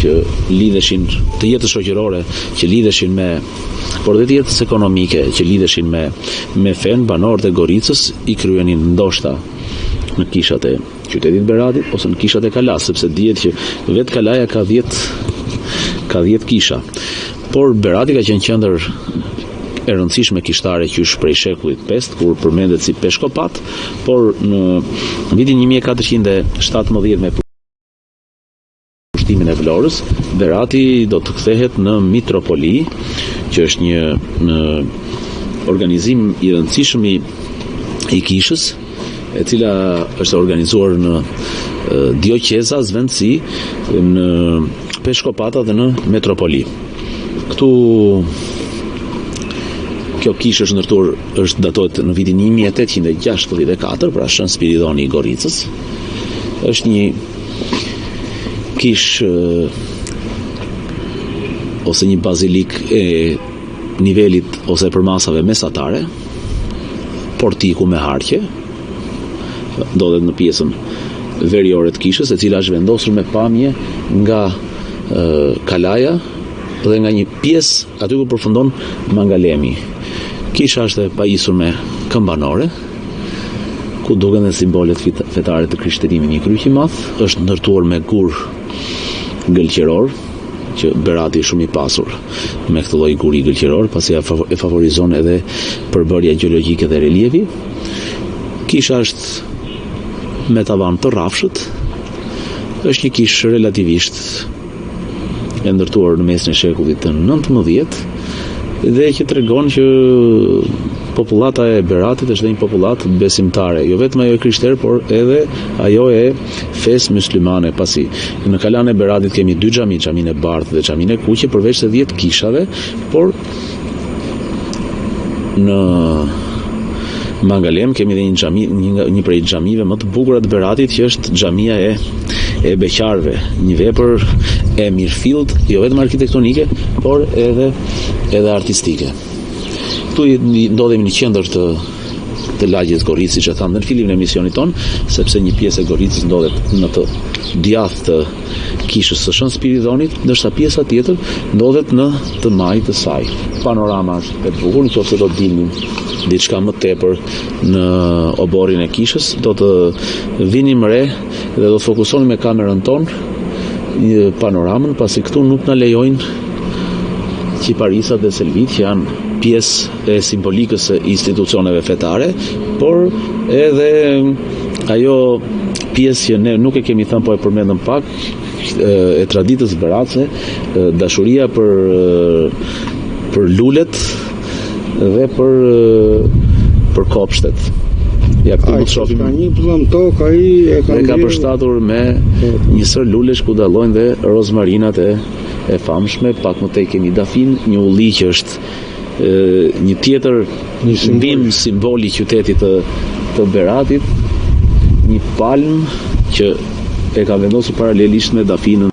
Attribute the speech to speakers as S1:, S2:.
S1: që lidheshin, të jetës shoqërore që lidheshin me, por dhe të jetës ekonomike që lidheshin me fen, banorët e Goricës i kryenin ndoshta në kishat e qytetit Beratit ose në kishat e Kalas, sepse dihet që vetë Kalaja ka 10 kisha. Por Berati ka qenë qendër e rëndësishme kishtare qysh prej shekullit 5, kur përmendet si peshkopat, por në vitin 1417 me pushtimin e Vlorës, Berati do të kthehet në mitropoli, që është një organizim i rëndësishëm i kishës, e cila është organizuar në dioqeza, zvendësi, në peshkopata dhe në metropoli. Kjo kishë është ndërtuar, është datohet në vitin 1864, pra Shën Spiridoni i Goricës. Është një kishë ose një bazilik e nivelit ose përmasave mesatare, portiku me harqe, ndodhet në pjesën veriore të kishës, e cila është vendosur me pamje nga Kalaja dhe nga një pjesë aty ku përfundon Mangalemi. Kisha është e pajisur me këmbanore, ku duken dhe simbolet fetare të krishterimi, një kryq i madh, është ndërtuar me gur gëlqeror, që Berati shumë i pasur me këtë lloj guri gëlqeror, pasi e favorizon edhe përbërja gjeologjike dhe relievi. Kisha është me tavan të rrafshët, është një kishë relativisht e ndërtuar në mesin e shekullit të 19 dhe që tregon që popullata e Beratit është dhe një popullat besimtare, jo vetëm ajo e krishterë, por edhe ajo e fesë muslimane, pasi në Kalan e Beratit kemi 2 xhami, xhamin e Bardhë dhe xhamin e Kuqe, përveç se 10 kishave, por në Mangalem kemi dhe një xhami, një prej xhamive më të bukura të Beratit, që është xhamia e beqarve, një vepër e mirëfillt, jo vetëm arkitektonike, por edhe artistike. Këtu ndodhemi në qendër të lagjes Goricës, siç e thamë në fillimin e emisionit ton, sepse një pjesë e Goricës ndodhet në të djathtë të kishës së Shën Spiridonit, ndërsa pjesa tjetër ndodhet në të majit të saj. Panorama është e bukur, nëse do të dilnim diçka më tepër në oborrin e kishës, do të vinim re dhe do të fokusonim me kamerën tonë panoramën, pasi këtu nuk na lejojnë qiparisat dhe selvit, që janë pjesë e simbolikës së institucioneve fetare, por edhe ajo pjesë që ne nuk e kemi thënë, po e përmendëm pak, e traditës beratëse, dashuria për lulet dhe për kopshtet. Ja, këtu mund të shohim
S2: një pllëm tokë, ai
S1: ka përshtatur me një sër lulesh ku dallojnë dhe rozmarinat e famshme. Pak më tej kemi dafin, një ulli që është një tjetër mbimë simboli i qytetit të Beratit, një palm që e ka vendosur paralelisht me dafinën.